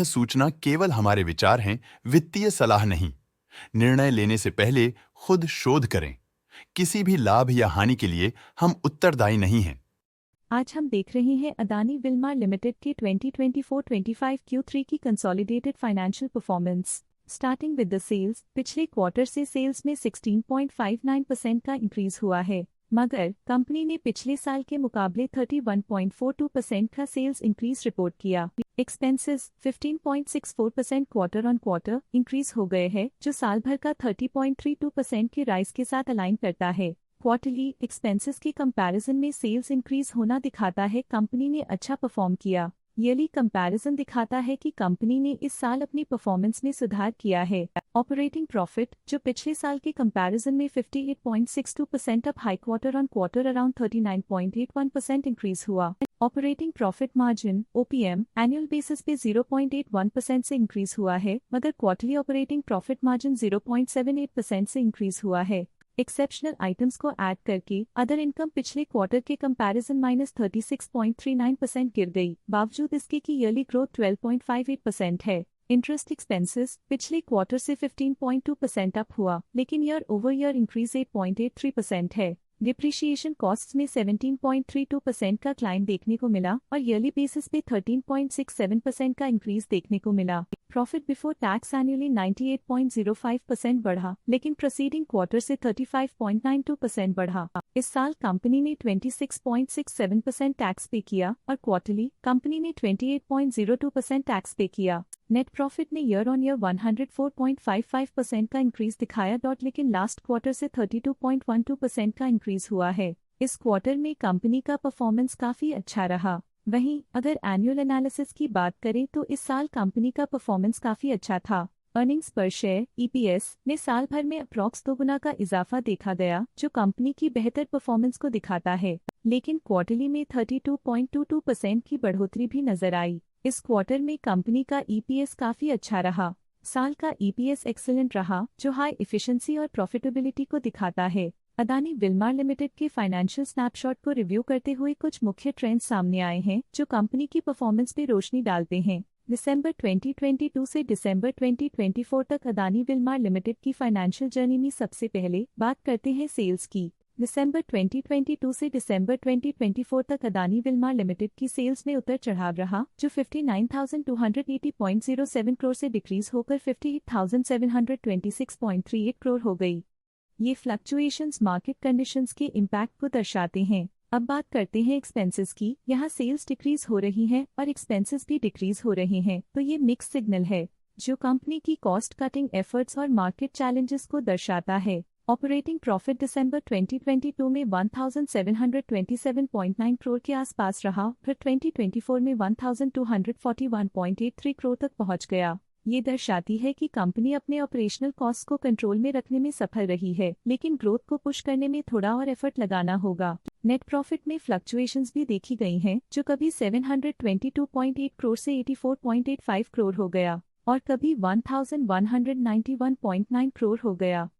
सूचना केवल हमारे विचार हैं, वित्तीय सलाह नहीं। निर्णय लेने से पहले खुद शोध करें। किसी भी लाभ या हानि के लिए हम उत्तरदायी नहीं हैं। आज हम देख रहे हैं अदानी विल्मार लिमिटेड के 2024-25 Q3 की consolidated financial performance. Starting with the sales, पिछले क्वार्टर से सेल्स में 16.59% का इंक्रीज हुआ है, मगर कंपनी ने पिछले साल के मुकाबले 31.42% का सेल्स इंक्रीज रिपोर्ट किया। Expenses 15.64% quarter on quarter increase हो गए हैं, जो साल भर का 30.32% की राइज के साथ अलाइन करता है। क्वार्टरली एक्सपेंसेस के कंपैरिजन में सेल्स इंक्रीज होना दिखाता है कंपनी ने अच्छा परफॉर्म किया। ईयरली कंपैरिजन दिखाता है कि कंपनी ने इस साल अपनी परफॉर्मेंस में सुधार किया है। ऑपरेटिंग प्रॉफिट, जो पिछले साल के कंपैरिजन में 58.62% up high quarter on quarter around 39.81% increase हुआ। Operating profit margin OPM annual basis पे 0.81% से इंक्रीज हुआ है, मगर क्वार्टरली ऑपरेटिंग प्रॉफिट मार्जिन 0.78% से इंक्रीज हुआ है। एक्सेप्शनल आइटम्स को ऐड करके अदर इनकम पिछले क्वार्टर के कंपैरिजन -36.39% गिर गई, बावजूद इसके कि ईयरली ग्रोथ 12.58% है। इंटरेस्ट एक्सपेंसेस पिछले क्वार्टर से 15.2% अप हुआ, लेकिन ईयर ओवर ईयर इंक्रीज 8.83% है। डिप्रिशिएशन कॉस्ट्स में 17.32% का क्लाइम देखने को मिला और ईयरली बेसिस पे 13.67% का इंक्रीज देखने को मिला। प्रॉफिट बिफोर टैक्स एनुअली 98.05% बढ़ा, लेकिन प्रोसीडिंग क्वार्टर से 35.92% बढ़ा। इस साल कंपनी ने 26.67% टैक्स पे किया और क्वार्टरली कंपनी ने 28.02% टैक्स पे किया। नेट प्रॉफिट ने ईयर ऑन ईयर 104.55% का इंक्रीज दिखाया, लेकिन लास्ट क्वार्टर से 32.12% का इंक्रीज हुआ है। इस क्वार्टर में कंपनी का परफॉर्मेंस काफी अच्छा रहा। वहीं अगर एनुअल एनालिसिस की बात करें तो इस साल कंपनी का परफॉर्मेंस काफी अच्छा था। अर्निंग्स पर शेयर EPS में साल भर में अप्रॉक्स 2 गुना का इजाफा देखा गया, जो कंपनी की बेहतर परफॉर्मेंस को दिखाता है। लेकिन क्वार्टरली में 32.22% की बढ़ोतरी भी नजर आई। इस क्वार्टर में कंपनी का EPS काफी अच्छा रहा। साल का EPS एक्सीलेंट रहा, जो हाई एफिशिएंसी और प्रॉफिटेबिलिटी को दिखाता है। अदानी विल्मार लिमिटेड के फाइनेंशियल स्नैपशॉट को रिव्यू करते हुए कुछ मुख्य ट्रेंड्स सामने आए हैं, जो कंपनी की परफॉर्मेंस पे रोशनी डालते हैं। दिसंबर 2022 से दिसंबर 2024 तक अदानी विल्मार लिमिटेड की फाइनेंशियल जर्नी में सबसे पहले बात करते हैं सेल्स की। दिसंबर 2022 से दिसंबर 2024 तक अदानी विल्मार लिमिटेड की सेल्स में उतर चढ़ाव रहा, जो 59,280.07 करोड़ से डिक्रीज होकर 58,726.38 करोड़ हो गई। ये फ्लक्चुएशंस मार्केट कंडीशंस के इम्पैक्ट को दर्शाते हैं। अब बात करते हैं एक्सपेंसेस की। यहाँ सेल्स डिक्रीज हो रही हैं और एक्सपेंसेस भी डिक्रीज हो रहे हैं, तो ये मिक्स सिग्नल है, जो कंपनी की कॉस्ट कटिंग एफर्ट्स और मार्केट चैलेंजेस को दर्शाता है। ऑपरेटिंग प्रॉफिट दिसंबर 2022 में 1727.9 करोड़ के आसपास रहा, फिर 2024 में 1241.83 करोड़ तक पहुंच गया। ये दर्शाती है कि कंपनी अपने ऑपरेशनल कॉस्ट को कंट्रोल में रखने में सफल रही है, लेकिन ग्रोथ को पुश करने में थोड़ा और एफर्ट लगाना होगा। नेट प्रॉफिट में फ्लक्चुएशंस भी देखी गई हैं, जो कभी 722.8 करोड़ से 84.85 करोड़ हो गया और कभी 1191.9 करोड़ हो गया।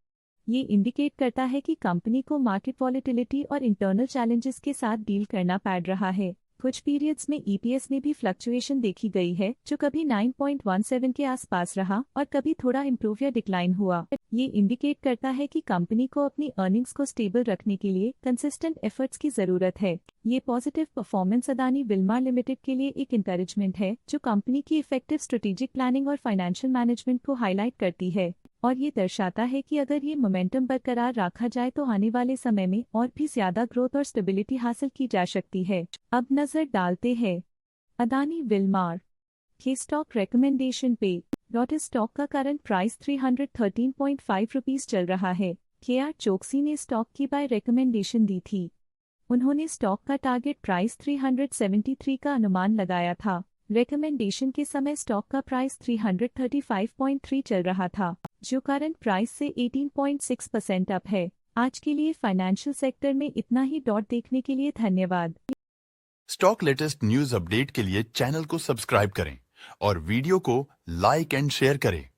ये इंडिकेट करता है कि कंपनी को मार्केट वॉलेटिलिटी और इंटरनल चैलेंजेस के साथ डील करना पड़ रहा है। कुछ पीरियड्स में EPS में भी फ्लक्चुएशन देखी गई है, जो कभी 9.17 के आसपास रहा और कभी थोड़ा इम्प्रूव या डिक्लाइन हुआ। ये इंडिकेट करता है कि कंपनी को अपनी अर्निंग्स को स्टेबल रखने के लिए कंसिस्टेंट एफर्ट्स की जरूरत है। ये positive performance Adani Wilmar limited के लिए एक इंकरेजमेंट है, जो कंपनी की इफेक्टिव स्ट्रेटेजिक प्लानिंग और फाइनेंशियल मैनेजमेंट को हाईलाइट करती है और ये दर्शाता है कि अगर ये मोमेंटम बरकरार रखा जाए तो आने वाले समय में और भी ज्यादा ग्रोथ और स्टेबिलिटी हासिल की जा सकती है। अब नजर डालते हैं अदानी विल्मार के स्टॉक रिकमेंडेशन पे। स्टॉक का करंट प्राइस 313.5 रुपीज चल रहा है। KR चोकसी ने स्टॉक की बाय रिकमेंडेशन दी थी। उन्होंने स्टॉक का टारगेट प्राइस 373 का अनुमान लगाया था। रिकमेंडेशन के समय स्टॉक का प्राइस 335.3 चल रहा था, जो करंट प्राइस से 18.6% अप है। आज के लिए फाइनेंशियल सेक्टर में इतना ही। देखने के लिए धन्यवाद। स्टॉक लेटेस्ट न्यूज अपडेट के लिए चैनल को सब्सक्राइब करें और वीडियो को लाइक एंड शेयर करें।